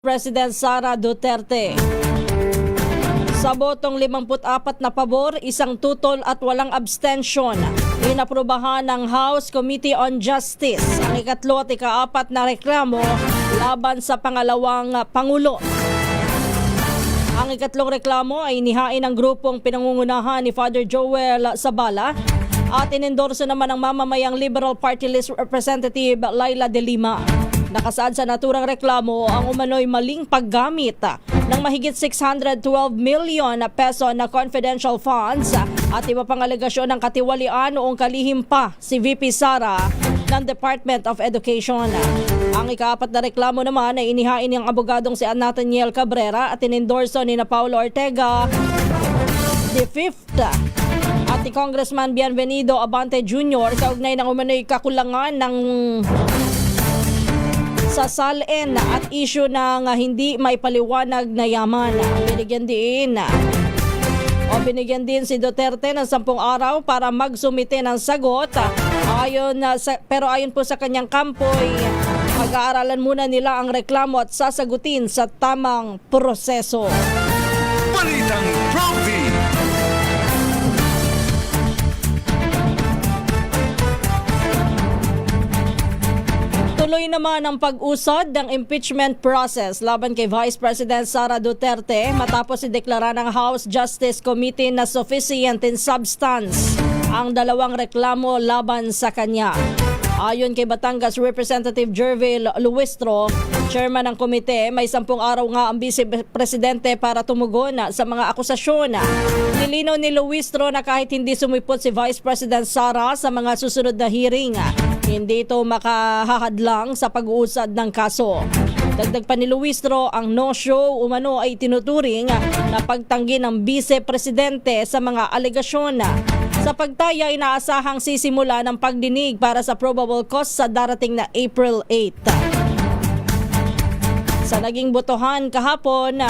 President Sara Duterte. Sa botong 54 na pabor, 1 tutol at walang abstention, inaprubahan ng House Committee on Justice ang ikatlo at ika-4 na reklamo laban sa pangalawang Pangulo. Ang ikatlong reklamo ay inihain ng grupong pinangungunahan ni Father Joel Zabala at inendorso naman ng mamamayang Liberal Party List Representative Laila De Lima. Nakasaad sa naturang reklamo ang umano'y maling paggamit ng mahigit 612 million peso na confidential funds at iba pang alegasyon ng katiwalian noong kalihim pa si VP Sara ng Department of Education. Ang ika-4 na reklamo naman ay inihain ng abogadong si Nathaniel Cabrera at inendorso ni Paulo Ortega the Fifth at ni Congressman Bienvenido Abante Jr. kaugnay ng umano'y kakulangan ng sa SALN at issue ng hindi may paliwanag na yaman. Binigyan din si Duterte ng 10 araw para magsumite ng sagot. Pero ayon po sa kanyang kampoy, pag-aaralan muna nila ang reklamo at sasagutin sa tamang proseso. Balitang Profi. Tuloy naman ang pag-usad ng impeachment process laban kay Vice President Sara Duterte matapos ideklara ng House Justice Committee na sufficient in substance ang dalawang reklamo laban sa kanya. Ayon kay Batangas Representative Jervil Luistro, chairman ng komite, may 10 araw nga ang Vice Presidente para tumugon sa mga akusasyon. Nilinaw ni Luistro na kahit hindi sumipot si Vice President Sara sa mga susunod na hearing, hindi ito makahahadlang sa pag-uusad ng kaso. Dagdag pa ni Luistro, ang no-show umano ay tinuturing na pagtanggi ng Vice Presidente sa mga alegasyon. Sa pagtaya, inaasahang sisimula ng pagdinig para sa probable cause sa darating na April 8. Sa naging botohan kahapon,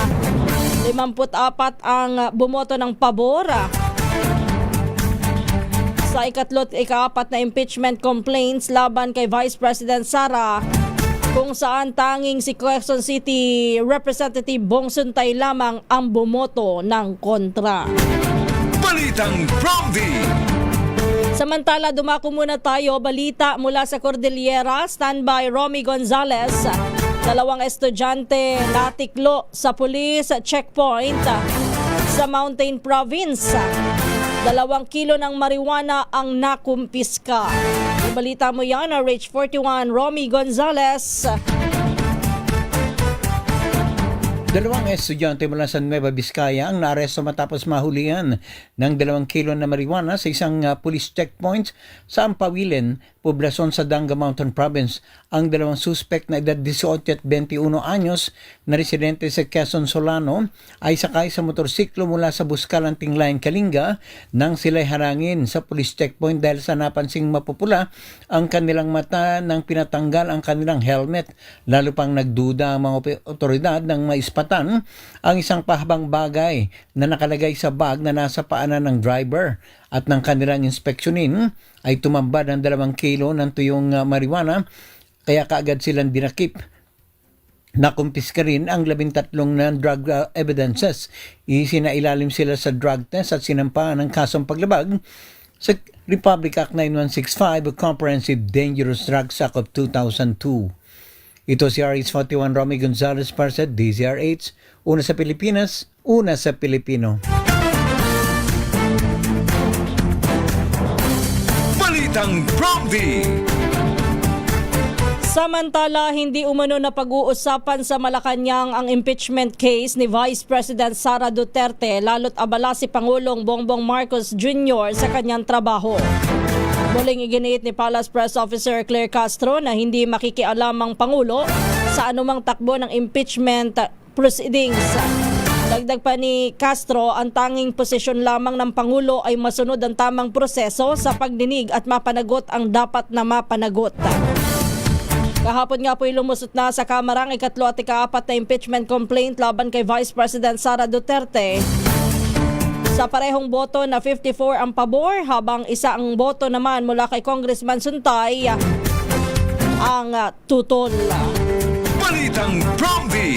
54 ang bumoto ng pabor sa ikatlo at ika-4 na impeachment complaints laban kay Vice President Sara, kung saan tanging si Quezon City Representative Bong Suntay lamang ang bumoto ng kontra. Balitang Profi. Samantala, dumako muna tayo. Balita mula sa Cordillera. Standby Romy Gonzales. 2 estudyante natiklo sa pulis checkpoint sa Mountain Province. 2 kilo ng marijuana ang nakumpiska. Balita mo yan, RH 41 Romy Gonzales. 2 estudyante mula sa Nueva Vizcaya ang naaresto matapos mahulihan ng 2 kilo na marijuana sa isang police checkpoint sa Ampawilen, poblasyon sa Danga Mountain Province. Ang 2 suspect na edad 18 at 21 anyos na residente sa Quezon Solano ay sakay sa motorsiklo mula sa Buscalan, Tinglayan, Kalinga nang sila'y harangin sa police checkpoint dahil sa napansing mapupula ang kanilang mata nang pinatanggal ang kanilang helmet. Lalo pang nagduda ang mga otoridad ng maispatan ang isang pahabang bagay na nakalagay sa bag na nasa paanan ng driver at ng kanilang inspeksyonin ay tumambad ang 2 kilo ng tuyong marijuana kaya kaagad silang dinakip. Nakumpiska rin ang 13 na drug evidences. Isinailalim sila sa drug test at sinampahan ng kasong paglabag sa Republic Act 9165 o Comprehensive Dangerous Drugs Act of 2002. Ito si RH41 Romy Gonzales para sa DZRH. Una sa Pilipinas, una sa Pilipino. Balitang Profi. Samantala, hindi umano na pag-uusapan sa Malacanang ang impeachment case ni Vice President Sara Duterte, lalo't abala si Pangulong Bongbong Marcos Jr. sa kanyang trabaho. Muling iginiit ni Palace Press Officer Claire Castro na hindi makikialam ang Pangulo sa anumang takbo ng impeachment proceedings. Dagdag pa ni Castro, ang tanging posisyon lamang ng Pangulo ay masunod ang tamang proseso sa pagdinig at mapanagot ang dapat na mapanagot. Kahapon nga po lumusot na sa Kamara ang ikatlo at ika-4 na impeachment complaint laban kay Vice President Sara Duterte. Sa parehong boto na 54 ang pabor, habang isa ang boto naman mula kay Congressman Suntay ang tutol. Balitang Profi.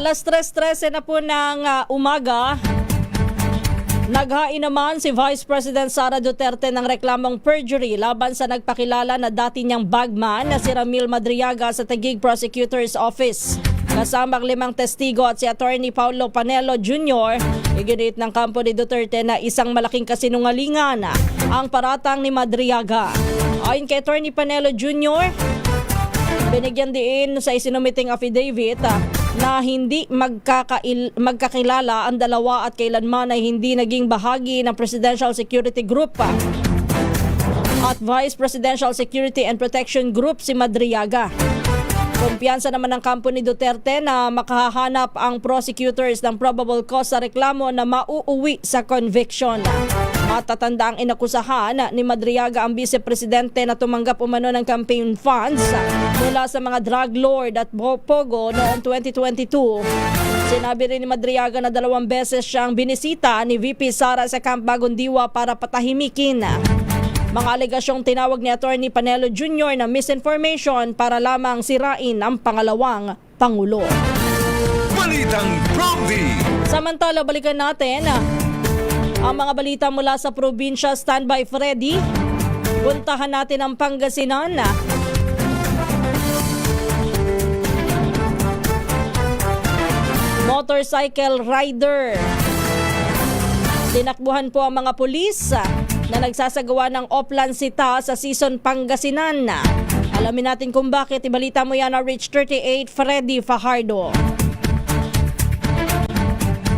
Alas 3:13 na po ng umaga. Naghain naman si Vice President Sara Duterte ng reklamong perjury laban sa nagpakilala na dati niyang bagman na si Ramil Madriaga sa Taguig Prosecutor's Office. Kasama ang 5 testigo at si Attorney Paulo Panelo Jr., iginit ng kampo ni Duterte na isang malaking kasinungalingan ang paratang ni Madriaga. Ayon kay Attorney Panelo Jr., binigyan din sa isinumiting affidavit na hindi magkakilala ang dalawa at kailanman ay hindi naging bahagi ng Presidential Security Group at Vice Presidential Security and Protection Group si Madriaga. Kumpiyansa naman ng kampo ni Duterte na makahanap ang prosecutors ng probable cause sa reklamo na mauuwi sa conviction. Matatanda ang inakusahan ni Madriaga ang vice-presidente na tumanggap umano ng campaign funds mula sa mga drug lord at pogo noong 2022. Sinabi rin ni Madriaga na 2 beses siyang binisita ni VP Sara sa Camp Bagong Diwa para patahimikin. Mga alegasyong tinawag ni Attorney Panelo Jr. na misinformation para lamang sirain ang pangalawang Pangulo. Balitang Prompty. Samantala, balikan natin ang mga balita mula sa probinsya. Standby Freddy. Puntahan natin ang Pangasinan. Motorcycle rider. Tinakbuhan po ang mga pulis na nagsasagawa ng oplansita sa Season Pangasinan. Alamin natin kung bakit. Ibalita mo yan na Reach 38, Freddy Fajardo.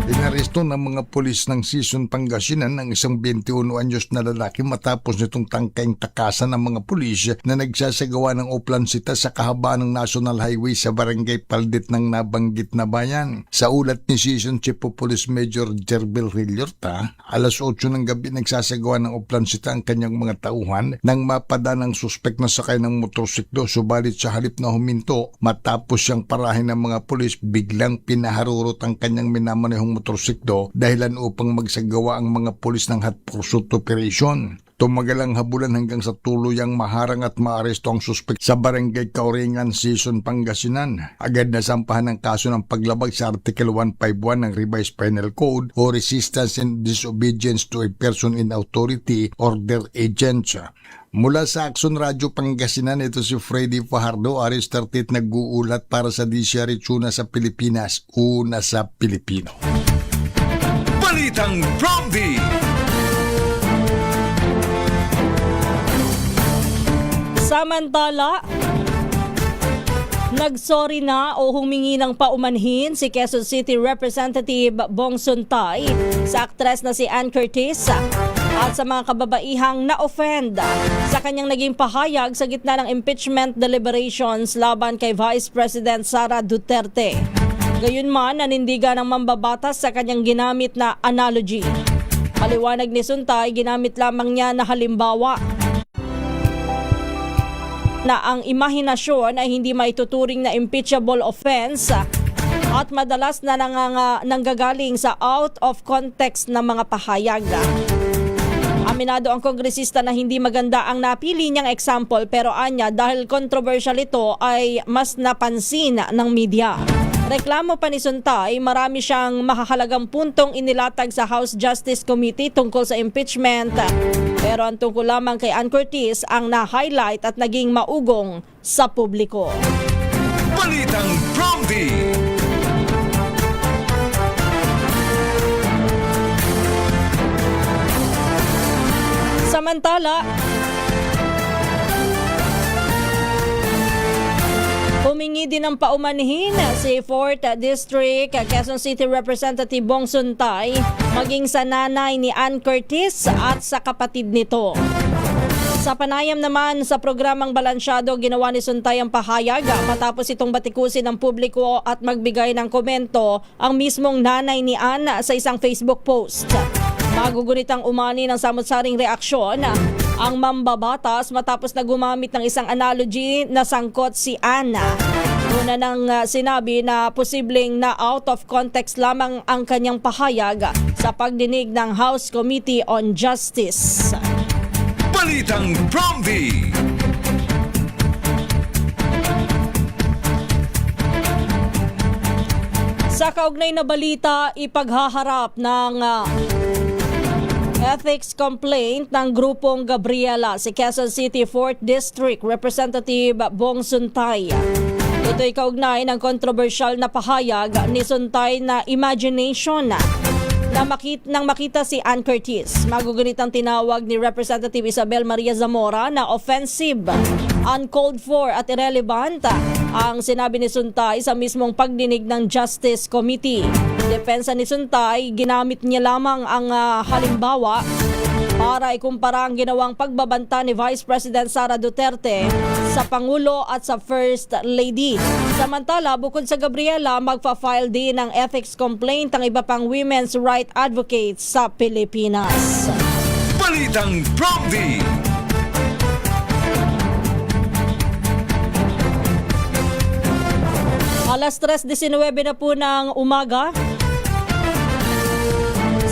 Inaresto ng mga pulis ng Season Pangasinan ng isang 21 anyos na lalaki matapos nitong tangkaing takasan ng mga pulis na nagsasagawa ng oplansita sa kahabaan ng National Highway sa Barangay Paldit ng nabanggit na bayan. Sa ulat ni Season Chief of Police Major Jerbil Rilyorta, alas 8 ng gabi nagsasagawa ng oplansita ang kanyang mga tauhan nang mapada ng suspek na sakay ng motorsiklo, subalit sa halip na huminto matapos siyang parahin ng mga pulis, biglang pinaharurot ang kanyang minamanehong motorsiklo dahilan upang magsagawa ang mga pulis ng hot pursuit operation. Tumagal ang habulan hanggang sa tuluyang maharang at maaresto ang suspek sa Barangay Kauringan, Season Pangasinan. Agad na sampahan ng kaso ng paglabag sa Article 151 ng Revised Penal Code o Resistance and Disobedience to a Person in Authority or their Agents. Mula sa Action Radio Pangasinan, ito si Freddy Fajardo, Aris 38, nag-uulat para sa DCRH Una sa Pilipinas, una sa Pilipino. Balitang Prompty. Samantala, nagsorry na o humingi ng paumanhin si Quezon City Representative Bong Suntay sa aktres na si Ann Curtis at sa mga kababaihang na-offend sa kanyang naging pahayag sa gitna ng impeachment deliberations laban kay Vice President Sara Duterte. Gayunman, nanindigan ng mambabatas sa kanyang ginamit na analogy. Paliwanag ni Suntay, ginamit lamang niya na halimbawa na ang imahinasyon ay hindi maituturing na impeachable offense at madalas na nanggagaling sa out of context na mga pahayag. Aminado ang kongresista na hindi maganda ang napili niyang example, pero anya dahil controversial ito ay mas napansin ng media. Reklamo pa ni Suntay, marami siyang mahahalagang puntong inilatag sa House Justice Committee tungkol sa impeachment. Pero ang tungkol lamang kay Ann Curtis ang na-highlight at naging maugong sa publiko. Balitang Prompty. Samantala, humingi din ng paumanhin si 4th District Quezon City Representative Bong Suntay maging sa nanay ni Ann Curtis at sa kapatid nito. Sa panayam naman sa programang Balansyado, ginawa ni Suntay ang pahayag matapos itong batikusin ng publiko at magbigay ng komento ang mismong nanay ni Ann sa isang Facebook post. Magugunit ang umani ng samot-saring reaksyon ang mambabatas matapos na gumamit ng isang analogy na sangkot si Anna. Una nang sinabi na posibleng na out of context lamang ang kanyang pahayag sa pagdinig ng House Committee on Justice. Balitang Prompty. Sa kaugnay na balita, ipaghaharap ng ethics complaint ng grupong Gabriela si Quezon City 4th District Representative Bong Suntay. Ito'y kaugnay ng kontrobersyal na pahayag ni Suntay na imagination nang makita si Ann Curtis. Magugunit ang tinawag ni Representative Isabel Maria Zamora na offensive, uncalled for at irrelevant ang sinabi ni Suntay sa mismong pagdinig ng Justice Committee. Depensa ni Suntay, ginamit niya lamang ang halimbawa para ikumpara ang ginawang pagbabanta ni Vice President Sara Duterte sa Pangulo at sa First Lady. Samantala, bukod sa Gabriela, magpa-file din ng ethics complaint ang iba pang women's right advocates sa Pilipinas. Balitang Prompty. Alas 3:19 na po ng umaga.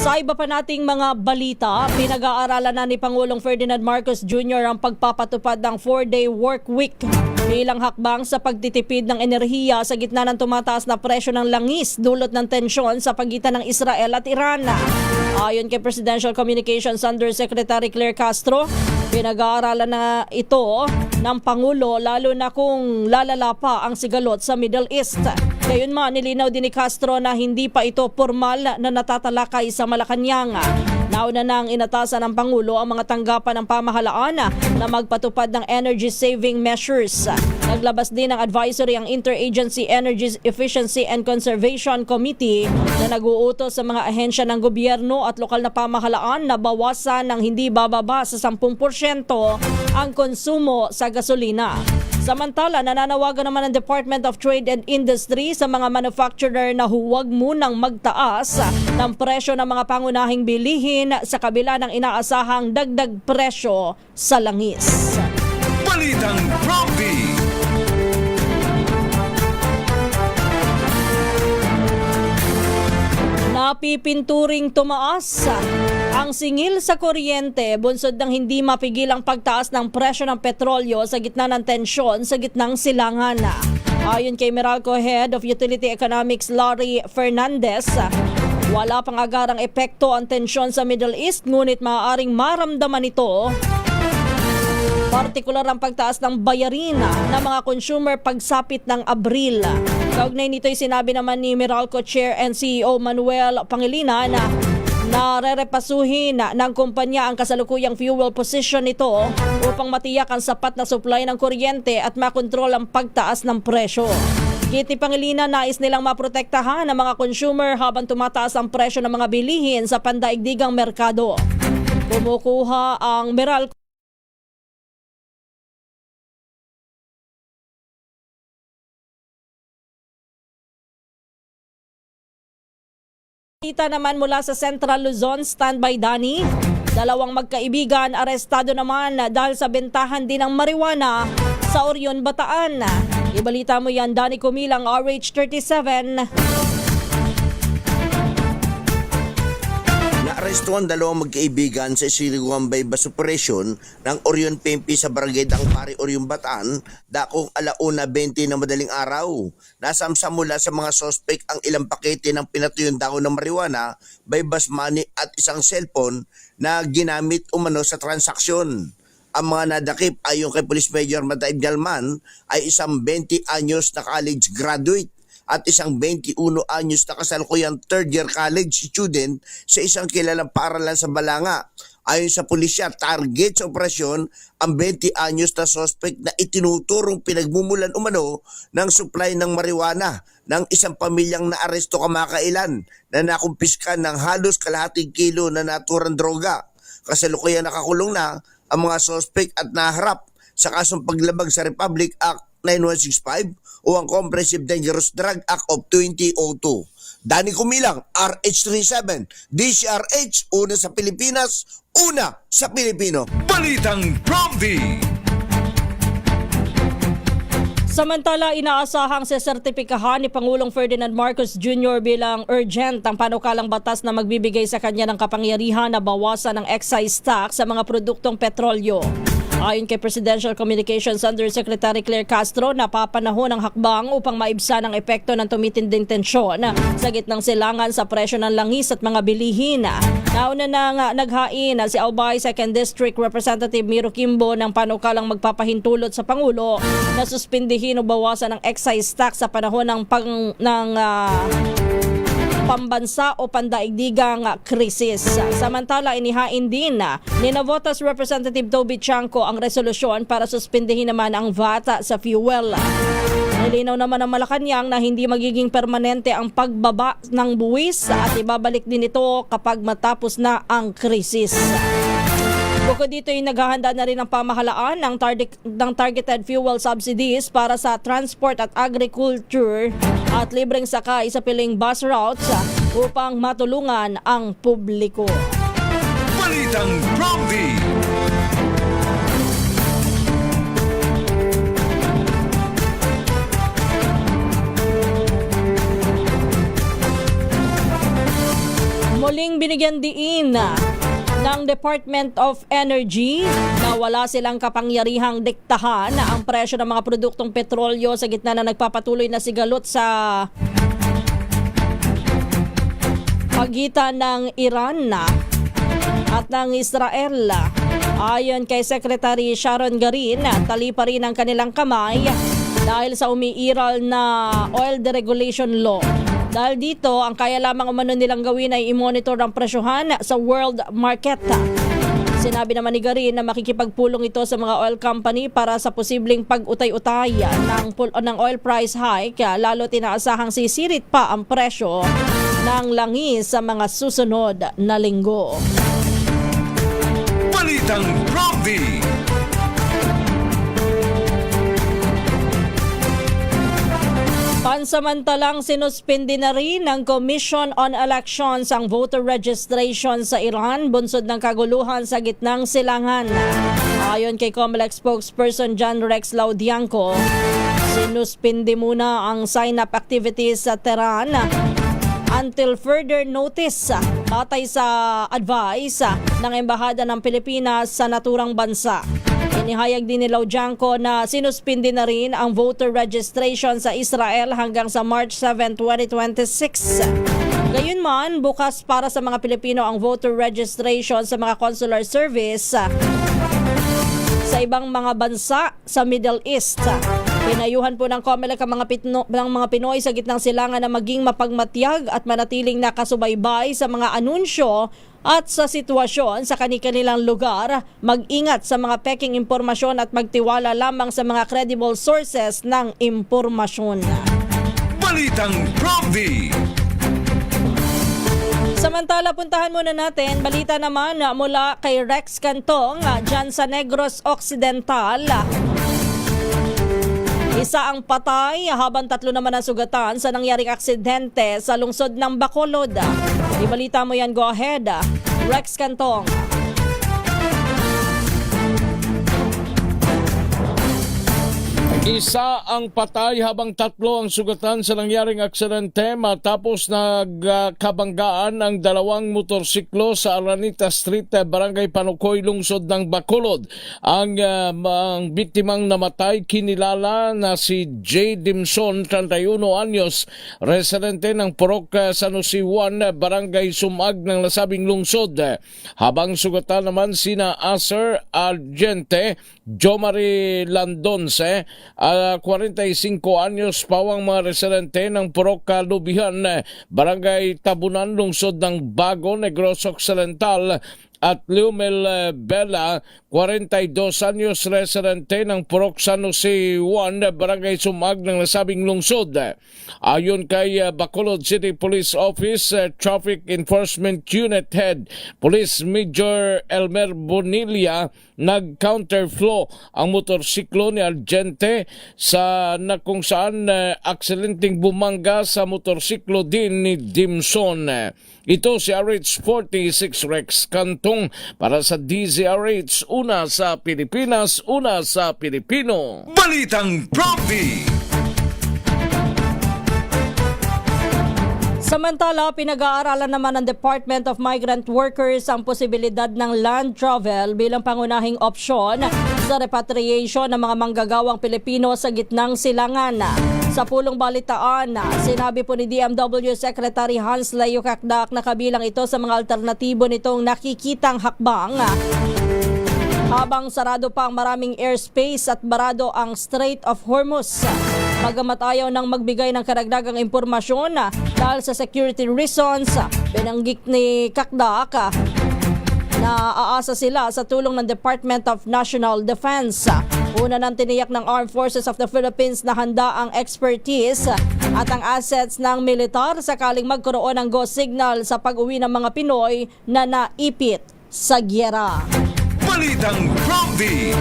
Sa iba pa nating mga balita, pinag-aaralan na ni Pangulong Ferdinand Marcos Jr. ang pagpapatupad ng 4-day work week bilang hakbang sa pagtitipid ng enerhiya sa gitna ng tumataas na presyo ng langis dulot ng tensyon sa pagitan ng Israel at Iran. Ayon kay Presidential Communications Undersecretary Claire Castro, pinag-aaralan na ito ng Pangulo lalo na kung lalala pa ang sigalot sa Middle East. Gayunman, nilinaw din ni Castro na hindi pa ito formal na natatalakay sa Malacanang. Nauna nang inatasan ng Pangulo ang mga tanggapan ng pamahalaan na magpatupad ng energy saving measures. Naglabas din ng advisory ang Interagency Energy Efficiency and Conservation Committee na nag-uutos sa mga ahensya ng gobyerno at lokal na pamahalaan na bawasan ng hindi bababa sa 10% ang konsumo sa gasolina. Samantala, nananawagan naman ang Department of Trade and Industry sa mga manufacturer na huwag munang magtaas ng presyo ng mga pangunahing bilihin sa kabila ng inaasahang dagdag presyo sa langis. Balitang Prompty. Napipinturing tumaas ang singil sa kuryente bunsod ng hindi mapigil ang pagtaas ng presyo ng petrolyo sa gitna ng tensyon sa gitnang silangan. Ayon kay Meralco Head of Utility Economics Larry Fernandez, wala pang agarang epekto ang tensyon sa Middle East ngunit maaaring maramdaman ito partikular ang pagtaas ng bayarin ng mga consumer pagsapit ng Abril. Kaugnay nito'y sinabi naman ni Meralco Chair and CEO Manuel Pangilinan na narerepasuhin ng kumpanya ang kasalukuyang fuel position nito upang matiyak ang sapat na supply ng kuryente at makontrol ang pagtaas ng presyo. Kiti Pangilinan, nais nilang maprotektahan ang mga consumer habang tumataas ang presyo ng mga bilihin sa pandaigdigang merkado. Kumukuha ang Meralco Kita naman mula sa Central Luzon, standby Dani. Dalawang magkaibigan arestado naman dahil sa bentahan din ng marijuana sa Orion, Bataan. Ibalita mo yan, Dani Kumilang, RH37. Naarestuhan dalawang magkaibigan sa isinagawang bypass operation ng Orion PNP sa Barangay Dangpari, Orion, Bataan, dakong 1:20 na madaling araw. Nasamsam mula sa mga sospek ang ilang pakete ng pinatuyong dahon ng marijuana, bypass money at isang cellphone na ginamit umano sa transaksyon. Ang mga nadakip ayon kay Police Major Mataib Galman ay isang 20 anyos na college graduate at isang 21 anyos na kasalukuyang third year college student sa isang kilalang paaralan sa Balanga. Ayon sa pulisya, target sa operasyon ang 20 anyos na suspect na itinuturong pinagmumulan umano ng supply ng marijuana ng isang pamilyang naaresto kamakailan na nakumpiskan ng halos kalahating kilo na naturang droga. Kasalukuyang nakakulong na ang mga suspect at naharap sa kasong paglabag sa Republic Act 9165 o ang Comprehensive Dangerous Drug Act of 2002. Dani Kumilang, RH37, DCRH, una sa Pilipinas, una sa Pilipino. Balitang Prompty. Samantala, inaasahang sesertipikahan ni Pangulong Ferdinand Marcos Jr. bilang urgent ang panukalang batas na magbibigay sa kanya ng kapangyarihan na bawasan ng excise tax sa mga produktong petrolyo. Ayon kay Presidential Communications Undersecretary Claire Castro, napapanahon ang hakbang upang maibsan ang epekto ng tumitinding tensyon sa gitnang silangan sa presyo ng langis at mga bilihin. Nauna nang naghain si Albay 2nd District Representative Miro Kimbo ng panukalang magpapahintulot sa Pangulo na suspindihin o bawasan ang excise tax sa panahon ng pambansa o pandaigdigang krisis. Samantala, inihain din ni Navotas Representative Toby Chanco ang resolusyon para suspindihin naman ang VAT sa fuel. Nilinaw naman ng Malacanang na hindi magiging permanente ang pagbaba ng buwis at ibabalik din ito kapag matapos na ang krisis. Bukod dito ay naghahanda na rin ang pamahalaan ng targeted fuel subsidies para sa transport at agriculture at libreng sakay sa piling bus routes upang matulungan ang publiko. Balitang Prompty. Muling binigyan diin ng Department of Energy na wala silang kapangyarihang diktahan ang presyo ng mga produktong petrolyo sa gitna na nagpapatuloy na sigalot sa pagitan ng Iran at ng Israel. Ayon kay Secretary Sharon Garin, tali pa rin ang kanilang kamay dahil sa umiiral na oil deregulation law. Dahil dito, ang kaya lamang umano nilang gawin ay i-monitor ang presyohan sa world market. Sinabi naman ni Garin na makikipagpulong ito sa mga oil company para sa posibleng pag-utay-utay ng oil price hike, lalo tinaasahang sisirit pa ang presyo ng langis sa mga susunod na linggo. Balitang Prompty. Pansamantalang sinuspindi na rin ng Commission on Elections ang voter registration sa Iran, bunsod ng kaguluhan sa gitnang silangan. Ayon kay COMELEC spokesperson John Rex Laudianco, sinuspindi muna ang sign-up activities sa Tehran until further notice, batay sa advice ng Embahada ng Pilipinas sa naturang bansa. Inihayag din ni Laudianco na sinuspindi na rin ang voter registration sa Israel hanggang sa March 7, 2026. Gayunman, bukas para sa mga Pilipino ang voter registration sa mga consular service sa ibang mga bansa sa Middle East. Pinayuhan po ng COMELEC ang mga Pinoy sa gitnang silangan na maging mapagmatyag at manatiling nakasubaybay sa mga anunsyo at sa sitwasyon sa kanilang lugar, mag-ingat sa mga peking impormasyon at magtiwala lamang sa mga credible sources ng impormasyon. Balitang Prompty. Samantala, puntahan muna natin, balita naman mula kay Rex Cantong dyan sa Negros Occidental. Isa ang patay habang 3 naman ang sugatan sa nangyaring aksidente sa lungsod ng Bacolod. Ibalita mo yan, go ahead. Rex Cantong. Isa ang patay habang 3 ang sugatan sa nangyaring aksidente matapos nagkabanggaan ang 2 motorsiklo sa Aranita Street, Barangay Panukoy, lungsod ng Bacolod. Ang biktimang namatay kinilala na si J. Dimson, 31 anyos, residente ng Purok San Jose 1, Barangay Sumag ng nasabing lungsod. Habang sugatan naman sina Acer Argente, Jomari Landonce, 45 anyos pawang mga residente ng Purok Lubihan, Barangay Tabunan, lungsod ng Bago, Negros Occidental, at Leomel Bella, 42 anyos, residente ng Purok San Jose 1, Barangay Sumag ng nasabing lungsod. Ayon kay Bacolod City Police Office Traffic Enforcement Unit Head Police Major Elmer Bonilla, nag-counterflow ang motorsiklo ni Argente na kung saan aksidenteng bumangga sa motorsiklo din ni Dimson. Ito si RH46 Rex Cantong para sa DZRH una sa Pilipinas, una sa Pilipino. Balitang Provi. Samantala, pinag-aaralan naman ng Department of Migrant Workers ang posibilidad ng land travel bilang pangunahing opsyon sa repatriation ng mga manggagawang Pilipino sa gitnang silangan. Sa pulong balitaan, sinabi po ni DMW Secretary Hans Leo Kakdak na kabilang ito sa mga alternatibo nitong nakikitang hakbang habang sarado pa ang maraming airspace at barado ang Strait of Hormuz. Bagamat ayaw nang magbigay ng karagdagang impormasyon dahil sa security reasons, binanggit ni Kakdak na aasa sila sa tulong ng Department of National Defense. Una nang tiniyak ng Armed Forces of the Philippines na handa ang expertise at ang assets ng militar sakaling magkaroon ng go signal sa pag-uwi ng mga Pinoy na naipit sa gyera. Balitang Provi.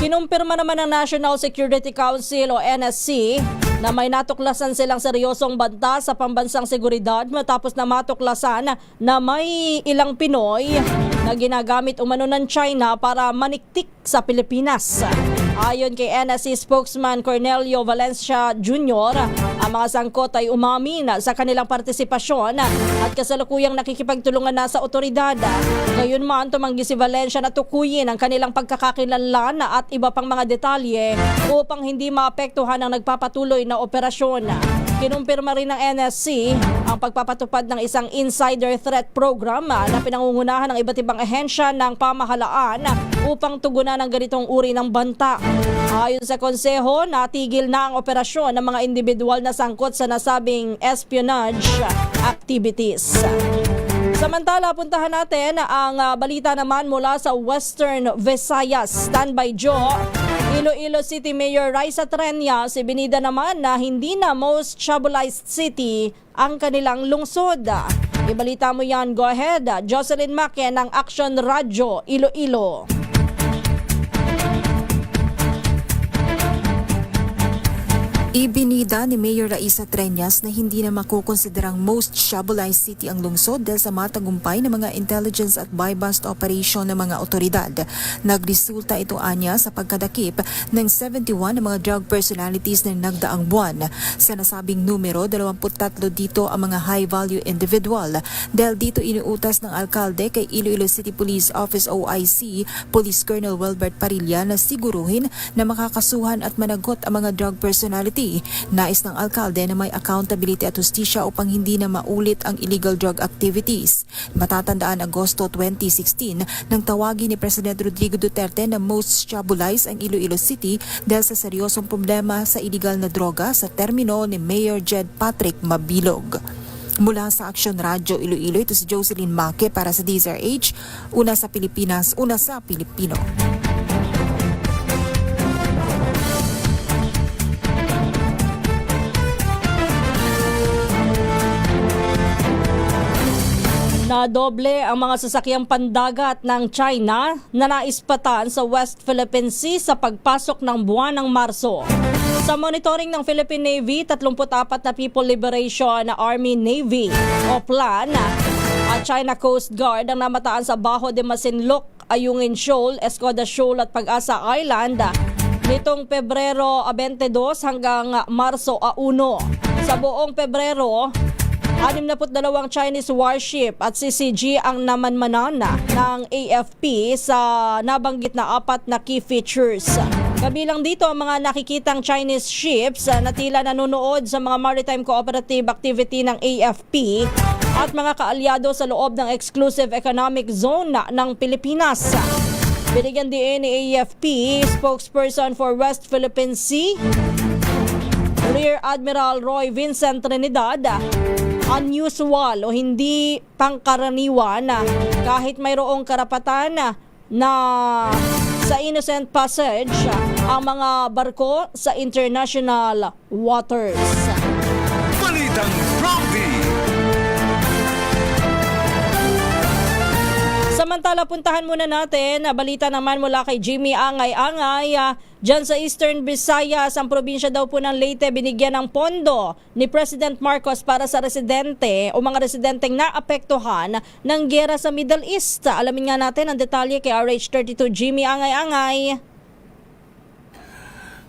Kinumpirma naman ng National Security Council o NSC na may natuklasan silang seryosong banta sa pambansang seguridad matapos na matuklasan na may ilang Pinoy na ginagamit umano ng China para maniktik sa Pilipinas. Ayon kay NSC spokesman Cornelio Valencia Jr., ang mga sangkot ay umamin sa kanilang partisipasyon at kasalukuyang nakikipagtulungan na sa otoridad. Gayunman, tumanggi si Valencia na tukuyin ang kanilang pagkakakilanlan at iba pang mga detalye upang hindi maapektuhan ang nagpapatuloy na operasyon. Kinumpirma rin ng NSC ang pagpapatupad ng isang insider threat program na pinangungunahan ng iba't ibang ahensya ng pamahalaan upang tugunan ang ganitong uri ng banta. Ayon sa konseho, natigil na ang operasyon ng mga individual na sangkot sa nasabing espionage activities. Samantala, puntahan natin ang balita naman mula sa Western Visayas. Standby Joe. Iloilo City Mayor Raisa Treñas ibinida naman na hindi na most tribalized city ang kanilang lungsod. Ibalita mo yan, go ahead. Jocelyn Maque ng Action Radio, Iloilo. Ibinida ni Mayor Raisa Treñas na hindi na makukonsiderang most tribalized city ang lungsod dahil sa matagumpay ng mga intelligence at buy-bust operation ng mga otoridad. Nagresulta ito anya sa pagkadakip ng 71 na mga drug personalities na nagdaang buwan. Sa nasabing numero, 23 dito ang mga high-value individual. Dahil dito inuutas ng alkalde kay Iloilo City Police Office OIC, Police Colonel Wilbert Parilla na siguruhin na makakasuhan at managot ang mga drug personality. Nais ng alkalde na may accountability at hustisya upang hindi na maulit ang illegal drug activities. Matatandaan Agosto 2016 nang tawagin ni President Rodrigo Duterte na most tribalized ang Iloilo City dahil sa seryosong problema sa illegal na droga sa termino ni Mayor Jed Patrick Mabilog. Mula sa Action Radio Iloilo, ito si Jocelyn Maque para sa DZRH, una sa Pilipinas, una sa Pilipino. Nadoble ang mga sasakyang pandagat ng China na naispatan sa West Philippine Sea sa pagpasok ng buwan ng Marso. Sa monitoring ng Philippine Navy, 34 na People Liberation Army Navy o PLAN at China Coast Guard ang namataan sa Bajo de Masinloc, Ayungin Shoal, Escoda Shoal at Pag-asa Island nitong Pebrero 22 hanggang Marso 1. Sa buong Pebrero, 62 Chinese warship at CCG ang namanmanan ng AFP sa nabanggit na 4 na key features. Kabilang dito ang mga nakikitang Chinese ships na tila nanonood sa mga maritime cooperative activity ng AFP at mga kaalyado sa loob ng exclusive economic zone ng Pilipinas. Binigyan din ni AFP spokesperson for West Philippine Sea, Rear Admiral Roy Vincent Trinidad, unusual o hindi pangkaraniwan kahit mayroong karapatan na sa innocent passage ang mga barko sa international waters. Balitang Provi. Samantala, puntahan muna natin na balita naman mula kay Jimmy Angay-Angay. Diyan sa Eastern Visayas, ang probinsya daw po ng Leyte binigyan ng pondo ni President Marcos para sa residente o mga residenteng naapektuhan ng giyera sa Middle East. Alamin nga natin ang detalye kay RH32 Jimmy Angay-Angay.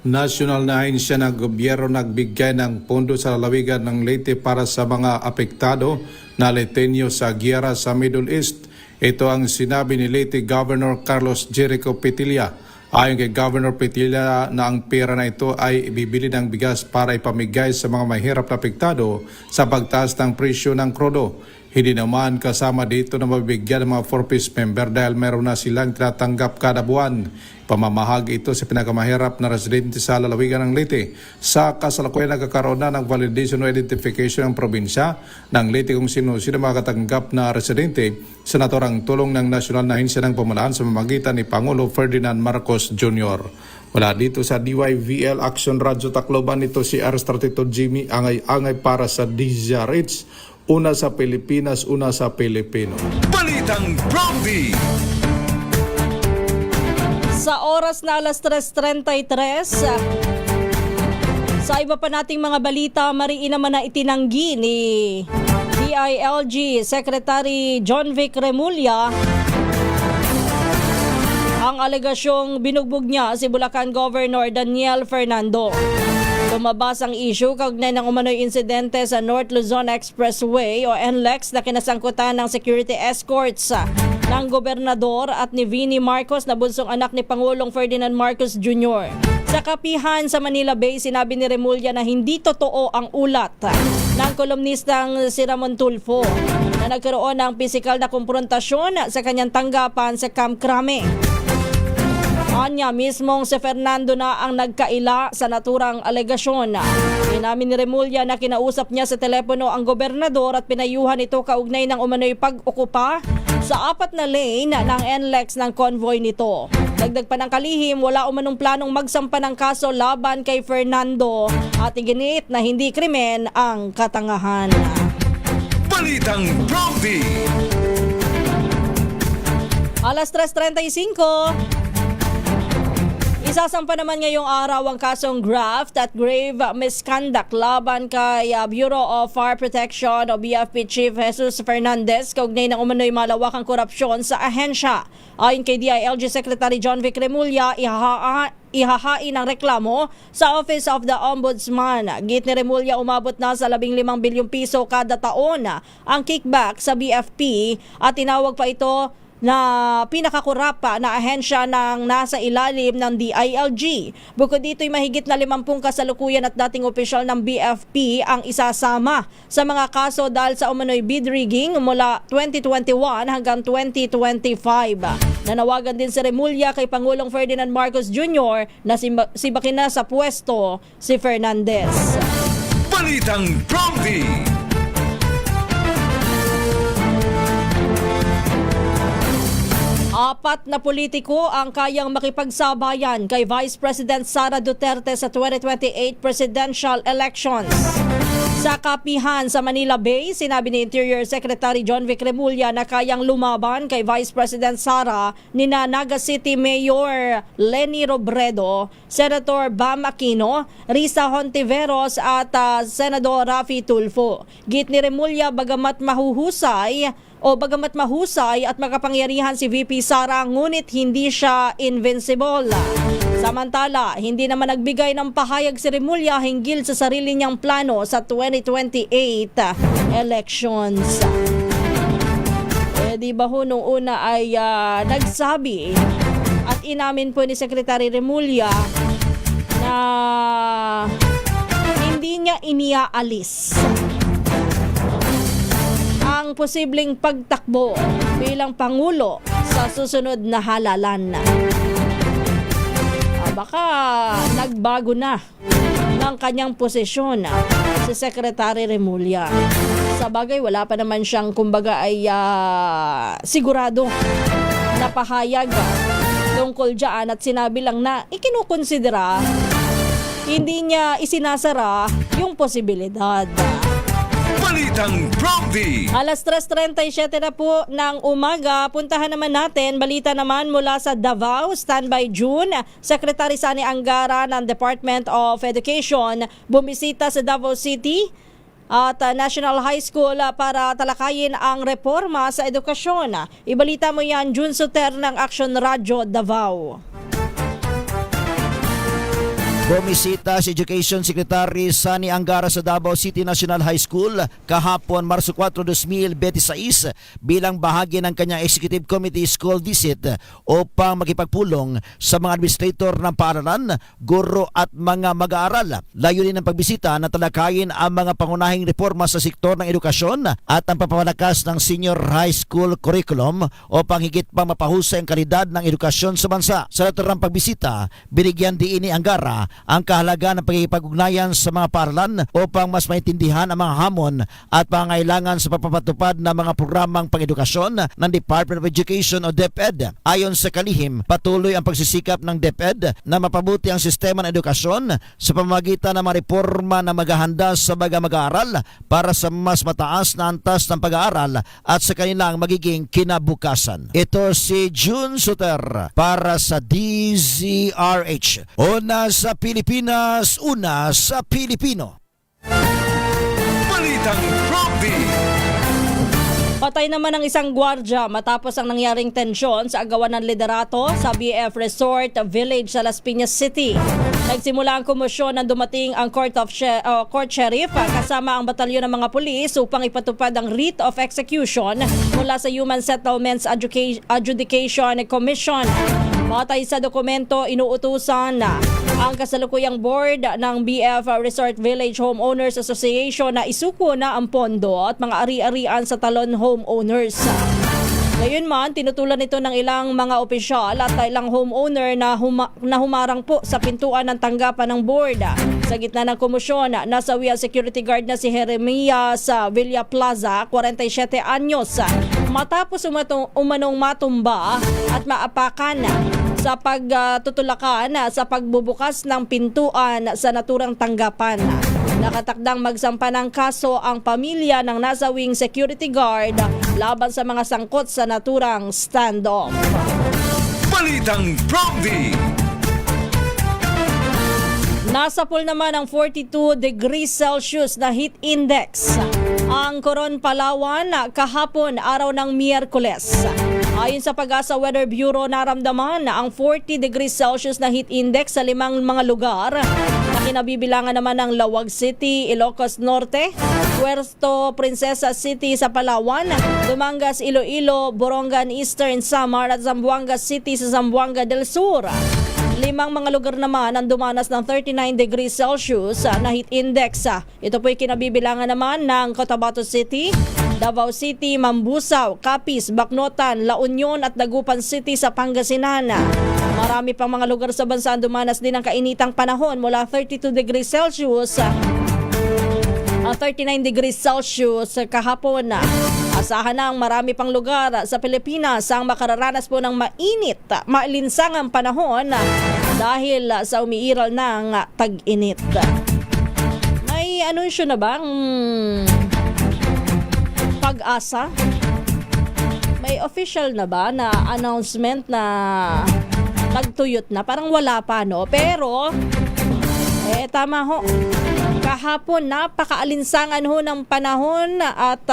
National na ahensya ng gobyerno nagbigay ng pondo sa lalawigan ng Leyte para sa mga apektado na Leiteño sa giyera sa Middle East. Ito ang sinabi ni Leyte Governor Carlos Jericho Petilla. Ayon kay Governor Petilla na ang pera na ito ay ibibili ng bigas para ipamigay sa mga mahirap na apektado sa pagtaas ng presyo ng krudo. Hindi naman kasama dito na mabibigyan ng mga 4-piece member dahil meron na silang tinatanggap kada buwan. Pamamahagi ito sa pinakamahirap na residente sa lalawigan ng Leyte. Sa kasalukuyan nagkakaroon na ng validation o identification ng probinsya ng Leyte kung sino-sino makatanggap na residente sa naturang tulong ng National na Ahensya ng Pamahalaan sa pamamagitan ni Pangulo Ferdinand Marcos Jr. Wala dito sa DYVL Action Radio Tacloban, ito si RH32 Jimmy Angay-Angay para sa DZRH. Una sa Pilipinas, una sa Pilipino. Balitang Bromby! Sa oras na alas 3:33, sa iba pa nating mga balita, mariin naman na itinanggi ni DILG Secretary John Vic Remulla ang alegasyong binugbog niya si Bulacan Governor Daniel Fernando. Lumabas ang issue kaugnay ng umano'y insidente sa North Luzon Expressway o NLEX na kinasangkutan ng security escorts ng gobernador at ni Vinnie Marcos na bunsong anak ni Pangulong Ferdinand Marcos Jr. Sa kapihan sa Manila Bay, sinabi ni Remulla na hindi totoo ang ulat ng kolumnistang si Ramon Tulfo na nagkaroon ng pisikal na konfrontasyon sa kanyang tanggapan sa Camp Crame. Anya mismong si Fernando na ang nagkaila sa naturang alegasyon. Inamin ni Remulla na kinausap niya sa telepono ang gobernador at pinayuhan ito kaugnay ng umano'y pag-okupa sa 4 na lane ng NLEX ng convoy nito. Dagdag pa ng kalihim, wala umanong planong magsampa ng kaso laban kay Fernando at iginit na hindi krimen ang katangahan. Balitang Bromby! Alas 3:35. Isasampa naman ngayong araw ang kasong graft at grave misconduct laban kay Bureau of Fire Protection o BFP Chief Jesus Fernandez kaugnay ng umano'y malawakang korupsyon sa ahensya. Ayon kay DILG Secretary John Vic Remulla, ihahain ang reklamo sa Office of the Ombudsman. Git ni Remulla, umabot na sa 15 bilyong piso kada taon ang kickback sa BFP at tinawag pa ito na pinakakurapa na ahensya ng nasa ilalim ng DILG. Bukod dito'y mahigit na 50 kasalukuyan at dating opisyal ng BFP ang isasama sa mga kaso dahil sa umano'y bid rigging mula 2021 hanggang 2025. Nanawagan din si Remulla kay Pangulong Ferdinand Marcos Jr. na sibakin na sa pwesto si Fernandez. Balitang Bromby! Apat na politiko ang kayang makipagsabayan kay Vice President Sara Duterte sa 2028 presidential elections. Sa kapihan sa Manila Bay, sinabi ni Interior Secretary John Vic Remulla na kayang lumaban kay Vice President Sara nina Naga City Mayor Leni Robredo, Senator Bam Aquino, Risa Hontiveros at Senador Raffy Tulfo. Git ni Remulla, bagamat mahusay at makapangyarihan si VP Sara, ngunit hindi siya invincible. Samantala, hindi naman nagbigay ng pahayag si Remulla hinggil sa sarili niyang plano sa 2028 elections. Di ba ho, nung una ay nagsabi at inamin po ni Secretary Remulla na hindi niya iniaalis ang posibleng pagtakbo bilang Pangulo sa susunod na halalan. Baka nagbago na ng kanyang posisyon si Secretary Remulla. Sa bagay, wala pa naman siyang kumbaga ay sigurado na pahayag tungkol dyan at sinabi lang na ikinukonsidera, hindi niya isinasara yung posibilidad. Balitang Prompty. Alas 3:37 na po ng umaga. Puntahan naman natin, balita naman mula sa Davao. Standby June, Secretary Sani Angara ng Department of Education bumisita sa Davao City at National High School para talakayin ang reforma sa edukasyon. Ibalita mo yan, June Soter ng Action Radio Davao. Bumisita si Education Secretary Sani Angara sa Davao City National High School kahapon Marso 4, 2026 bilang bahagi ng kanyang Executive Committee School Visit upang makipagpulong sa mga administrator ng paaralan, guro at mga mag-aaral. Layunin ng pagbisita na talakayin ang mga pangunahing reforma sa sektor ng edukasyon at ang papalakas ng senior high school curriculum upang higit pang mapahusay ang kalidad ng edukasyon sa bansa. Sa naturang pagbisita, binigyan din ni Angara ang kahalagaan ng pagkikipag-ugnayan sa mga paaralan upang mas maintindihan ang mga hamon at pangailangan sa pagpapatupad ng mga programang pang-edukasyon ng Department of Education o DepEd. Ayon sa kalihim, patuloy ang pagsisikap ng DepEd na mapabuti ang sistema ng edukasyon sa pamamagitan ng mga reforma na maghahanda sa mga mag-aaral para sa mas mataas na antas ng pag-aaral at sa kanilang magiging kinabukasan. Ito si June Suter para sa DZRH. Una sa Pilipinas, una sa Pilipino. Balitang Prompty. Patay naman ang isang gwardya matapos ang nangyaring tensyon sa agawan ng liderato sa BF Resort Village sa Las Piñas City. Nagsimula ang komosyon nang dumating ang Court Sheriff kasama ang batalyon ng mga pulis upang ipatupad ang writ of execution mula sa Human Settlements Adjudication Commission. Batay sa dokumento, inuutusan ang kasalukuyang board ng BF Resort Village Homeowners Association na isuko na ang pondo at mga ari-arian sa talon homeowners. Gayunman, tinutulan ito ng ilang mga opisyal at ilang homeowner na humarang po sa pintuan ng tanggapan ng board. Sa gitna ng komosyon, nasawi ang security guard na si Jeremiah sa Villa Plaza, 47 anyos, matapos umanong matumba at maapakan sa pagtutulakan sa pagbubukas ng pintuan sa naturang tanggapan. Nakatakdang magsampa ng kaso ang pamilya ng nasawing security guard laban sa mga sangkot sa naturang standoff. Balitang Prompty. Nasa pool naman ang 42 degrees Celsius na heat index ang Coron, Palawan kahapon araw ng Miyerkules. Ayon sa Pag-asa Weather Bureau, naramdaman na ang 40 degrees Celsius na heat index sa 5 mga lugar na kinabibilangan naman ng Lawag City, Ilocos Norte, Puerto Princesa City sa Palawan, Dumangas, Iloilo, Borongan, Eastern Samar at Zamboanga City sa Zamboanga del Sur. 5 mga lugar naman ang dumanas ng 39 degrees Celsius na heat index. Ito po'y kinabibilangan naman ng Cotabato City, Davao City, Mambusaw, Capiz, Bacnotan, La Union at Dagupan City sa Pangasinan. Marami pang mga lugar sa bansa ang dumanas din ng kainitang panahon mula 32 degrees Celsius ang 39 degrees Celsius kahapon. Asahan na ang marami pang lugar sa Pilipinas ang makararanas po ng mainit, maalinsangang panahon dahil sa umiiral ng tag-init. May anunsyo na bang Pag-asa? May official na ba na announcement na nagtuyot na? Parang wala pa, no? Pero, tama ho. Kahapon, napakaalinsangan ho ng panahon at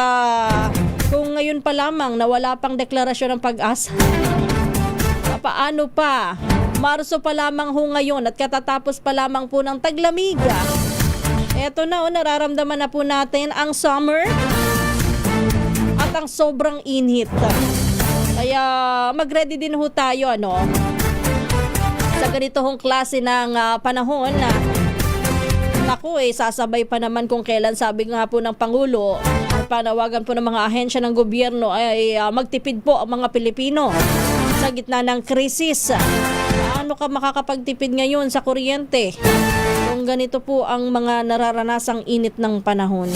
kung ngayon pa lamang na wala pang deklarasyon ng Pag-asa, paano pa? Marso pa lamang ho ngayon at katatapos pa lamang po ng taglamig. Eto na, nararamdaman na po natin ang summer at ang sobrang init. Kaya mag-ready din ho tayo, ano? Sa ganito hong klase ng panahon na naku, sasabay pa naman kung kailan, sabi nga po ng Pangulo, panawagan po ng mga ahensya ng gobyerno ay magtipid po ang mga Pilipino sa gitna ng krisis. Paano ka makakapagtipid ngayon sa kuryente kung ganito po ang mga nararanasang init ng panahon?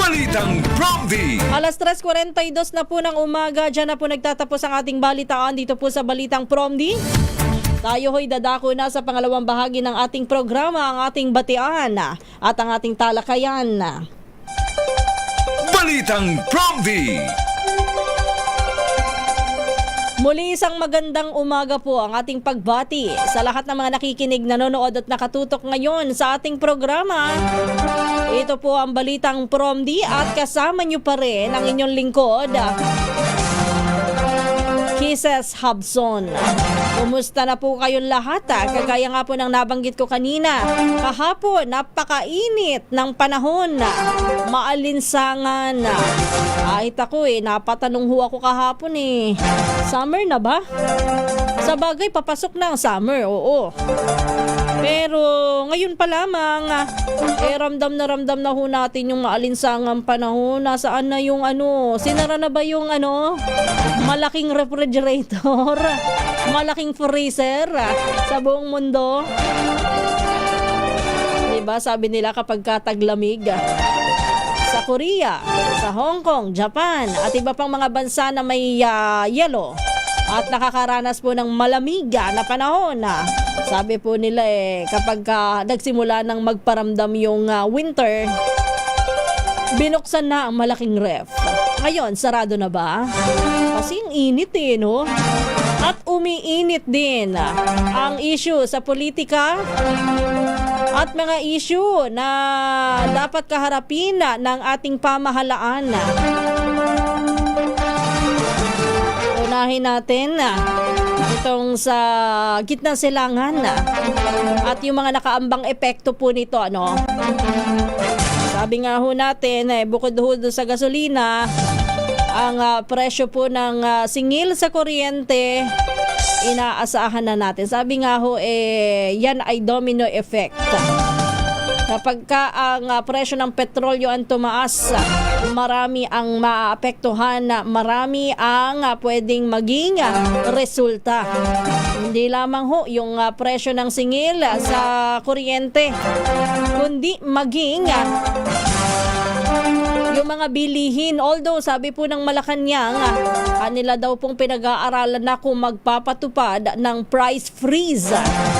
Balitang Prompty. Alas 3:42 na po ng umaga, dyan na po nagtatapos ang ating balitaan dito po sa Balitang Prompty. Tayo ho'y dadako na sa pangalawang bahagi ng ating programa, ang ating batian at ang ating talakayan. Balitang Promdi. Muli isang magandang umaga po ang ating pagbati sa lahat ng mga nakikinig, nanonood at nakatutok ngayon sa ating programa. Ito po ang Balitang Promdi at kasama nyo pa rin ang inyong lingkod, Kisses Hobson. Kumusta na po kayong lahat? Kagaya nga po ng nabanggit ko kanina, kahapon napakainit ng panahon, maalinsangan. Kahit ako napatanong ho ako kahapon summer na ba? Sa bagay, papasok na ang summer, oo. Pero ngayon pa lamang, ramdam na ho natin yung maalinsangang panahon. Nasaan na yung sinara na ba yung malaking refrigerator, malaking freezer sa buong mundo? Diba sabi nila kapag taglamig sa Korea, sa Hong Kong, Japan at iba pang mga bansa na may yelo at nakakaranas po ng malamig na panahon, sabi po nila kapag nagsimula ng magparamdam yung winter, binuksan na ang malaking ref. Ngayon, sarado na ba? Kasi ang init no? At umiinit din ang issue sa politika at mga issue na dapat kaharapin ng ating pamahalaan. Unahin natin itong sa gitnang silangan at yung mga nakaambang epekto po nito. Sabi nga ho natin, bukod ho sa gasolina, ang presyo po ng singil sa kuryente, inaasahan na natin. Sabi nga ho, yan ay domino effect. Kapag ang presyo ng petrolyo ang tumaas, marami ang maapektuhan, marami ang pwedeng maging resulta. Hindi lamang ho yung presyo ng singil sa kuryente, kundi maging yung mga bilihin. Although sabi po ng Malacanang, kanila daw pong pinag-aaralan na kung magpapatupad ng price freeze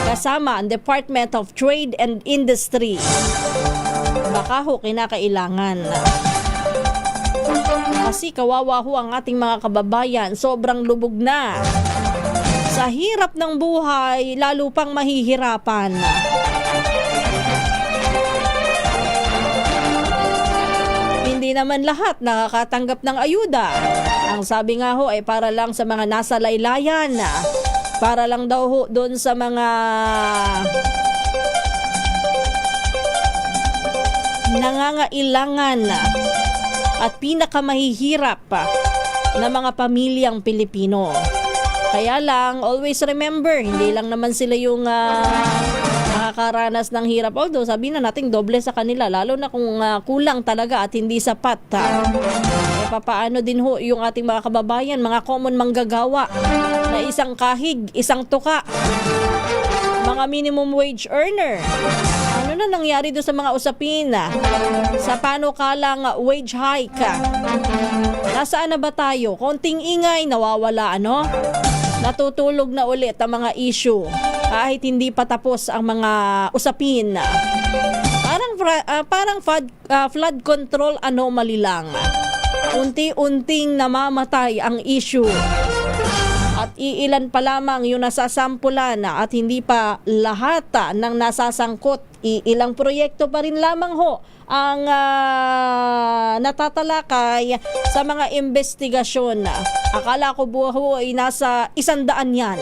kasama ang Department of Trade and Industry. Baka ho kinakailangan. Kasi kawawa ho ang ating mga kababayan, sobrang lubog na. Sa hirap ng buhay, lalo pang mahihirapan. Hindi naman lahat nakakatanggap ng ayuda. Ang sabi nga ho ay para lang sa mga nasa laylayan, para lang daw ho doon sa mga nangangailangan at pinakamahihirap na mga pamilyang Pilipino. Kaya lang, always remember, hindi lang naman sila yung nakakaranas ng hirap. Although sabi na natin doble sa kanila, lalo na kung kulang talaga at hindi sapat. Papaano din ho yung ating mga kababayan, mga common manggagawa na isang kahig, isang tuka, mga minimum wage earner. Ano na nangyari doon sa mga usapin sa panukalang wage hike? Nasaan na ba tayo? Konting ingay, nawawala Natutulog na ulit ang mga issue kahit hindi pa tapos ang mga usapin. Parang flood control anomaly lang. Unti-unting namamatay ang issue. At iilan pa lamang yung nasasampulan at hindi pa lahat ng nasasangkot. Ilang proyekto pa rin lamang ho ang natatalakay sa mga investigasyon. Akala ko buho ay nasa 100 yan.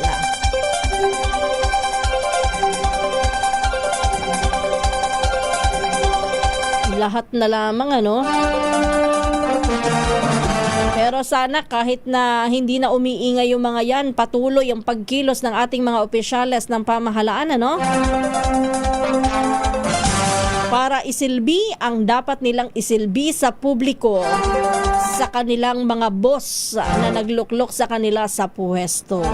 Lahat na lamang Pero sana kahit na hindi na umiingay yung mga yan, patuloy ang pagkilos ng ating mga opisyales ng pamahalaan para isilbi ang dapat nilang isilbi sa publiko, sa kanilang mga boss na nagluklok sa kanila sa puwesto.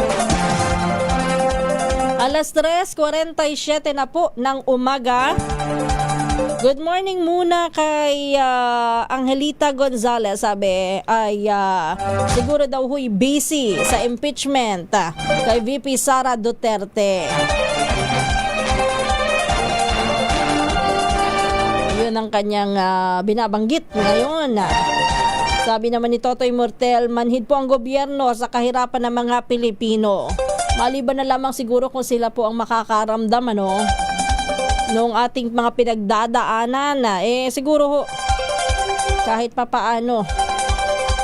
3:47 na po ng umaga. Good morning muna kay Angelita Gonzalez. Sabi ay siguro daw huy busy sa impeachment kay VP Sara Duterte. Yun yan ang kanyang binabanggit ngayon. Sabi naman ni Totoy Mortel, manhid po ang gobyerno sa kahirapan ng mga Pilipino. Maliban na lamang siguro kung sila po ang makakaramdam noong ating mga pinagdadaanan. Siguro ho, kahit papaano.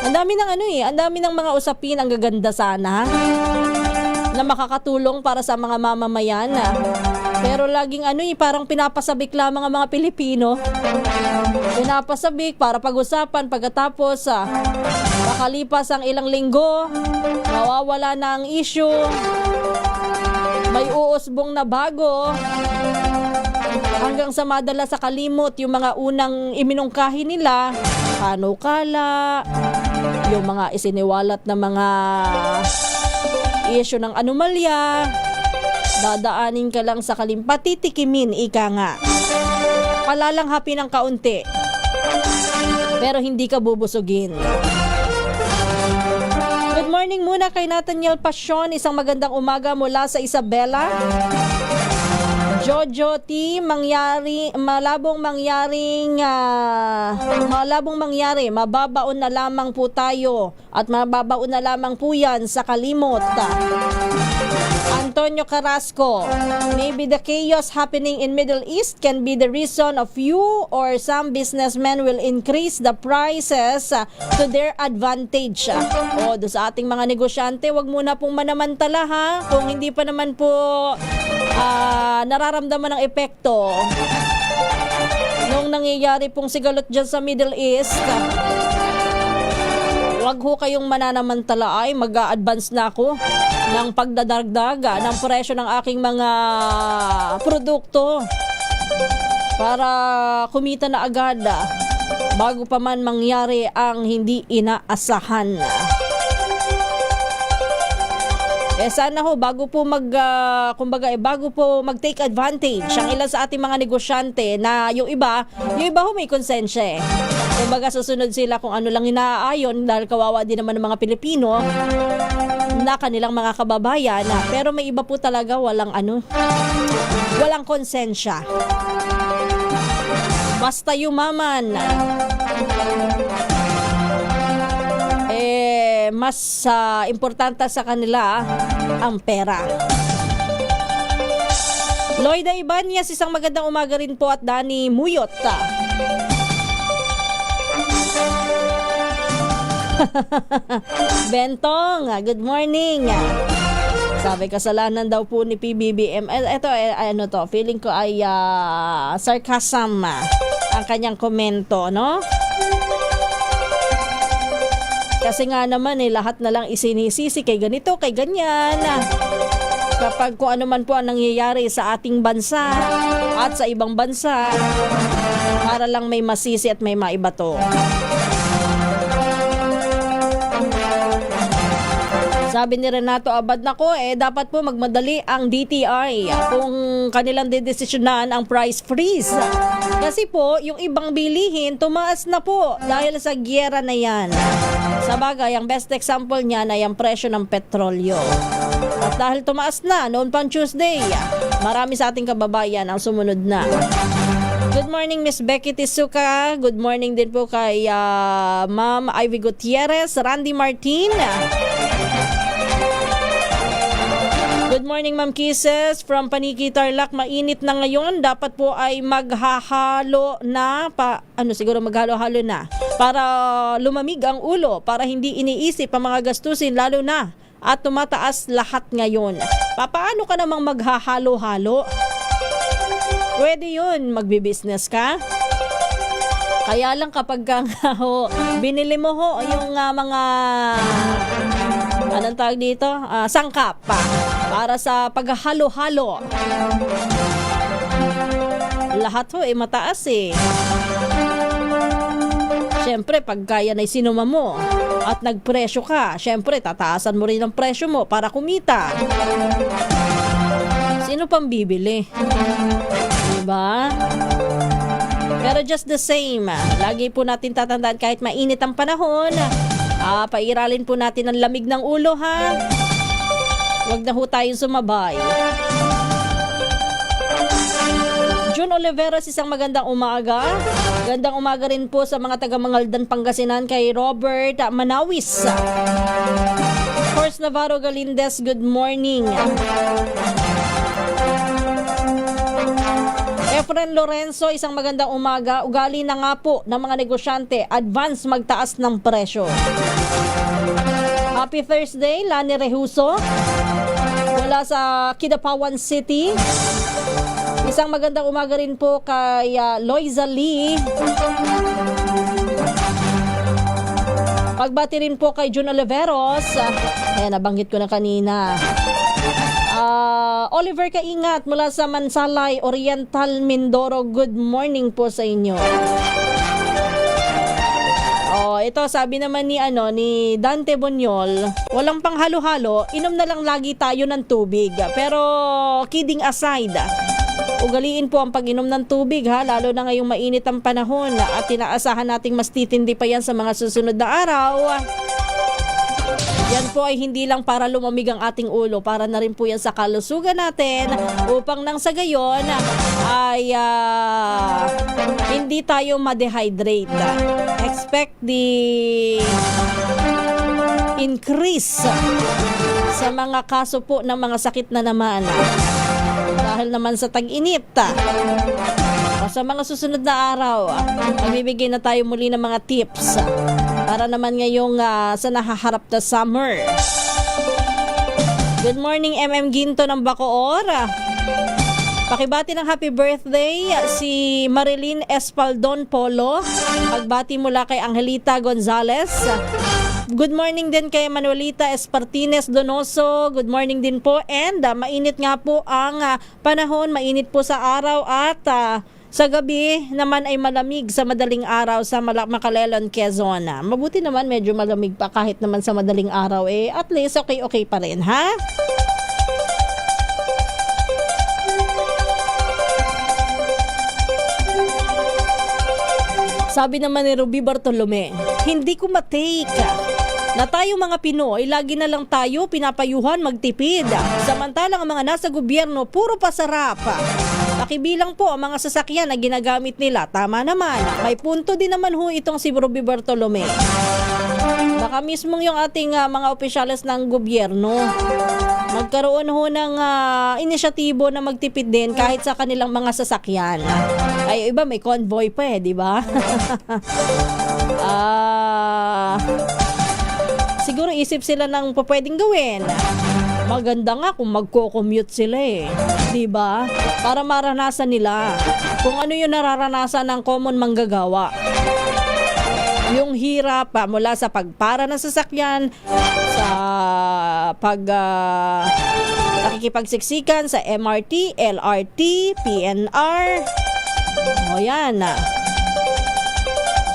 Ang dami ng ang dami ng mga usapin, ang gaganda sana na makakatulong para sa mga mamamayan. Pero laging parang pinapasabik lamang ang mga Pilipino. Pinapasabik para pag-usapan pagkatapos makalipas ang ilang linggo, mawawala na ang issue. May uusbong na bago. Hanggang sa madala sa kalimot yung mga unang iminungkahi nila, panukala, yung mga isiniwalat na mga issue ng anomalya, dadaanin ka lang sa patitikimin, ika nga. Palalanghapin ng kaunti, pero hindi ka bubusugin. Good morning muna kay Nathaniel Passion. Isang magandang umaga mula sa Isabela. Jojo T, malabong mangyari, mababaon na lamang po tayo at mababaon na lamang po yan sa kalimot. Antonio Carrasco, maybe the chaos happening in Middle East can be the reason of few or some businessmen will increase the prices to their advantage. Do sa ating mga negosyante, wag muna pong manamantala ha, kung hindi pa naman po nararamdaman ng epekto nung nangyayari pong sigalot dyan sa Middle East. Wag ho kayong mananamantala, mag-a-advance na ako ng pagdadaragdag ng presyo ng aking mga produkto para kumita na agad bago pa man mangyari ang hindi inaasahan. Sana ho bago po bago po mag-take advantage ang ilan sa ating mga negosyante na yung iba ho may konsensya Kumbaga susunod sila kung ano lang inaayon dahil kawawa din naman ng mga Pilipino na kanilang mga kababayan. Pero may iba po talaga walang konsensya. Basta yumaman. Mas importante sa kanila ang pera. Loida Ibanez, isang magandang umaga rin po at Danny Muyot. Bentong, good morning. Sabi kasalanan daw po ni PBBM. Ito, feeling ko ay sarcasm ang kanyang komento, no? Kasi nga naman lahat na lang isinisisi kay ganito, kay ganyan. Kapag kung ano man po ang nangyayari sa ating bansa at sa ibang bansa, para lang may masisi at may maibato. Sabi ni Renato Abad, nako dapat po magmadali ang DTI kung kanilang dedesisyonan ang price freeze. Kasi po, yung ibang bilihin tumaas na po dahil sa giyera na yan. Sa bagay, ang best example niyan ay ang presyo ng petrolyo. At dahil tumaas na noon pang Tuesday, marami sa ating kababayan ang sumunod na. Good morning, Miss Becky Tisuka. Good morning din po kay Ma'am Ivy Gutierrez, Randy Martin. Good morning, Ma'am Kisses from Paniki, Tarlac. Mainit na ngayon. Dapat po ay maghahalo na maghalo-halo na para lumamig ang ulo, para hindi iniisip ang mga gastusin lalo na at tumataas lahat ngayon. Paano ka namang maghahalo-halo? Pwede yun, magbi-business ka. Kaya lang kapag binili mo yung mga anong tawag dito? Sangkap para sa paghahalo-halo. Lahat mataas Siyempre, pag kaya na sinuma mo at nagpresyo ka, siyempre, tataasan mo rin ang presyo mo para kumita. Sino pang bibili? Diba? Pero just the same, lagi po natin tatandaan kahit mainit ang panahon, pairalin po natin ang lamig ng ulo, ha? Huwag na ho tayong sumabay. June Oliveros, isang magandang umaga. Magandang umaga rin po sa mga taga-Mangaldan, Pangasinan, kay Robert Manawis. Force Navarro Galindez, good morning. Efren Lorenzo, isang magandang umaga. Ugali na nga po ng mga negosyante, advance magtaas ng presyo. Happy Thursday, Lani Rehuso mula sa Kidapawan City. Isang magandang umaga rin po kay Loiza Lee. Pagbati rin po kay June Oliveros. Ayan, nabanggit ko na kanina. Oliver Kaingat mula sa Mansalay, Oriental, Mindoro. Good morning po sa inyo. Ito sabi naman ni Dante Bonyol, walang panghalo-halo, inom na lang lagi tayo ng tubig. Pero kidding aside, ugaliin po ang pag-inom ng tubig ha, lalo na ngayong mainit ang panahon at tinaasahan nating mas titindi pa yan sa mga susunod na araw. Yan po ay hindi lang para lumamig ang ating ulo, para na rin po yan sa kalusugan natin upang nang sa gayon ay hindi tayo ma-dehydrate. Expect the increase sa mga kaso po ng mga sakit na naman dahil naman sa tag-init. Sa mga susunod na araw, magbibigay na tayo muli ng mga tips para naman ngayong sa nahaharap na summer. Good morning, MM Ginto ng Bacoor. Pakibati ng happy birthday si Marilyn Espaldon Polo. Pagbati mula kay Angelita Gonzalez. Good morning din kay Manuelita Espartines Donoso. Good morning din po. And mainit nga po ang panahon. Mainit po sa araw at sa gabi naman ay malamig sa madaling araw sa Macalelan, Quezon. Mabuti naman medyo malamig pa kahit naman sa madaling araw. At least okay pa rin, ha? Sabi naman ni Ruby Bartolome, hindi ko matake na tayo mga Pinoy, lagi na lang tayo pinapayuhan magtipid. Samantalang ang mga nasa gobyerno, puro pasarap. Pakibilang po ang mga sasakyan na ginagamit nila. Tama naman. May punto din naman ho itong si Ruby Bartolome. Baka mismong yung ating mga opisyales ng gobyerno magkaroon ho ng inisyatibo na magtipid din kahit sa kanilang mga sasakyan. Ay, iba may convoy pa di ba? Siguro isip sila ng pwedeng gawin. Maganda nga kung magko-commute sila di ba? Para maranasan nila kung ano yung nararanasan ng common manggagawa. Yung hirap mula sa pagpara ng sasakyan, sa nakikipagsiksikan sa MRT, LRT, PNR. O yan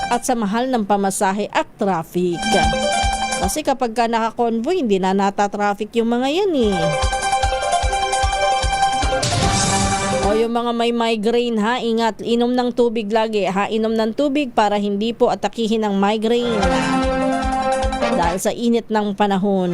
at sa mahal ng pamasahe at traffic. Kasi kapag naka-convoy, hindi na nata-traffic yung mga yan O yung mga may migraine ingat, inom ng tubig lagi inom ng tubig para hindi po atakihin ng migraine dahil sa init ng panahon.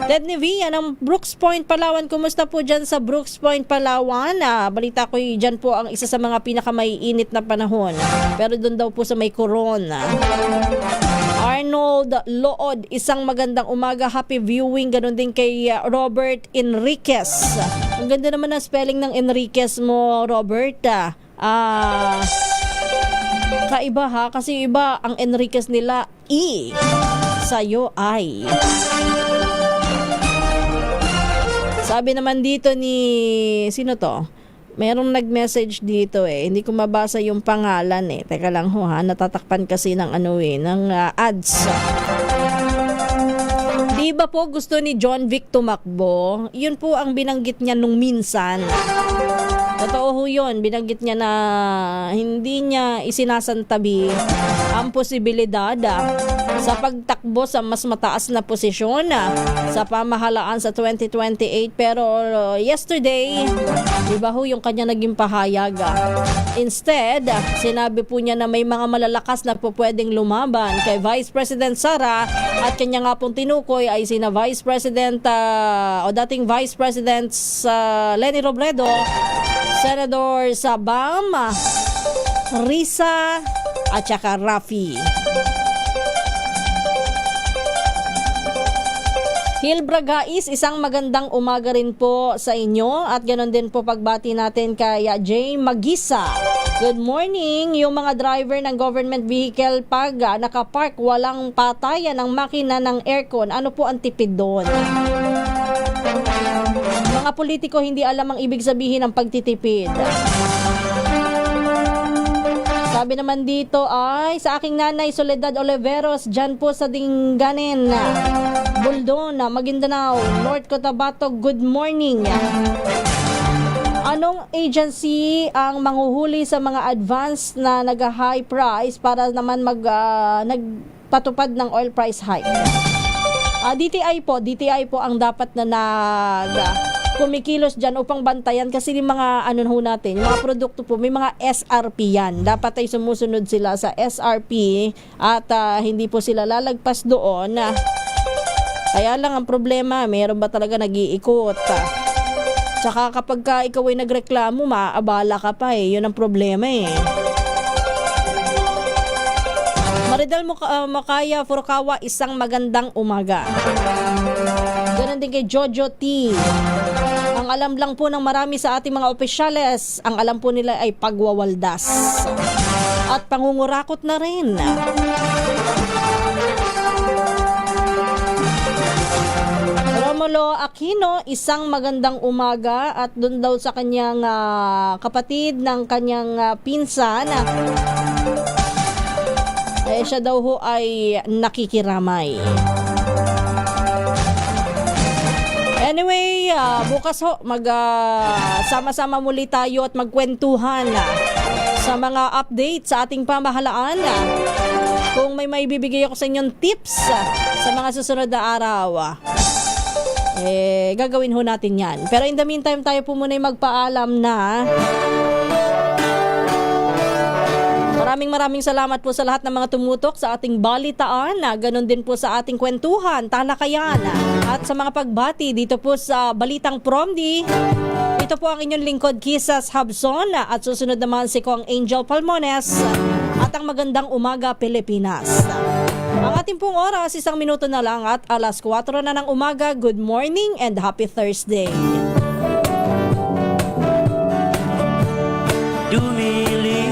Ted Nevia ng Brooks Point, Palawan. Kumusta po dyan sa Brooks Point, Palawan? Balita ko dyan po ang isa sa mga pinakamaiinit na panahon. Pero doon daw po sa may corona. Arnold Lood, isang magandang umaga. Happy viewing. Ganon din kay Robert Enriquez. Ang ganda naman ng spelling ng Enriquez mo, Robert. Kaiba kasi iba ang Enriquez nila. Sa'yo ay. Sabi naman dito ni sino to? Merong nag-message dito hindi ko mabasa yung pangalan Teka lang ho natatakpan kasi ng ng ads. Di ba po gusto ni John Vic tumakbo? Yun po ang binanggit niya nung minsan. Totoo ho yun, binanggit niya na hindi niya isinasantabi ang posibilidad sa pagtakbo sa mas mataas na posisyon sa pamahalaan sa 2028. Pero yesterday, iba ho yung kanya naging pahayag. Instead, sinabi po niya na may mga malalakas na po pwedeng lumaban kay Vice President Sara at kanya nga pong tinukoy ay sina Vice President o dating Vice President Leni Robredo, Senador Sabam, Risa at saka Rafi. Hilbra guys, isang magandang umaga rin po sa inyo at ganoon din po pagbati natin kay Jay Magisa. Good morning, yung mga driver ng government vehicle pag nakapark walang patayan ng makina ng aircon, ano po ang tipid doon? Mga politiko hindi alam ang ibig sabihin ng pagtitipid. Sabi naman dito ay sa aking nanay Soledad Oliveros, dyan po sa Dinganen, Buldon, Maguindanao, North Cotabato, good morning. Anong agency ang manghuhuli sa mga advance na nag-high price para naman nagpatupad ng oil price hike? DTI po ang dapat na kumikilos dyan upang bantayan kasi yung mga natin, yung mga produkto po, may mga SRP yan. Dapat ay sumusunod sila sa SRP at hindi po sila lalagpas doon. Kaya lang ang problema, mayroon ba talaga nag-iikot? Tsaka kapag ikaw ay nagreklamo, maaabala ka pa eh. Yun ang problema eh. Maridal Makaya Furukawa, isang magandang umaga. Ganon din kay Jojo T. Ang alam lang po ng marami sa ating mga opisyales, ang alam po nila ay pagwawaldas at pangungurakot na rin. Romulo Aquino, isang magandang umaga at doon daw sa kanyang kapatid ng kanyang pinsan. Siya daw ho ay nakikiramay. Anyway, bukas ho sama-sama muli tayo at magkwentuhan sa mga update sa ating pamahalaan. Kung may maibibigay ako sa inyong tips sa mga susunod na araw, gagawin ho natin yan. Pero in the meantime, tayo po muna magpaalam na. Maraming salamat po sa lahat ng mga tumutok sa ating balitaan, ganon din po sa ating kwentuhan, talakayan, at sa mga pagbati dito po sa Balitang Promdi. Ito po ang inyong lingkod, Kisas Habson, at susunod naman si Kong Angel Palmones at ang Magandang Umaga Pilipinas. Ang ating pong oras, 1 minuto na lang at alas 4 na ng umaga. Good morning and happy Thursday. Dumili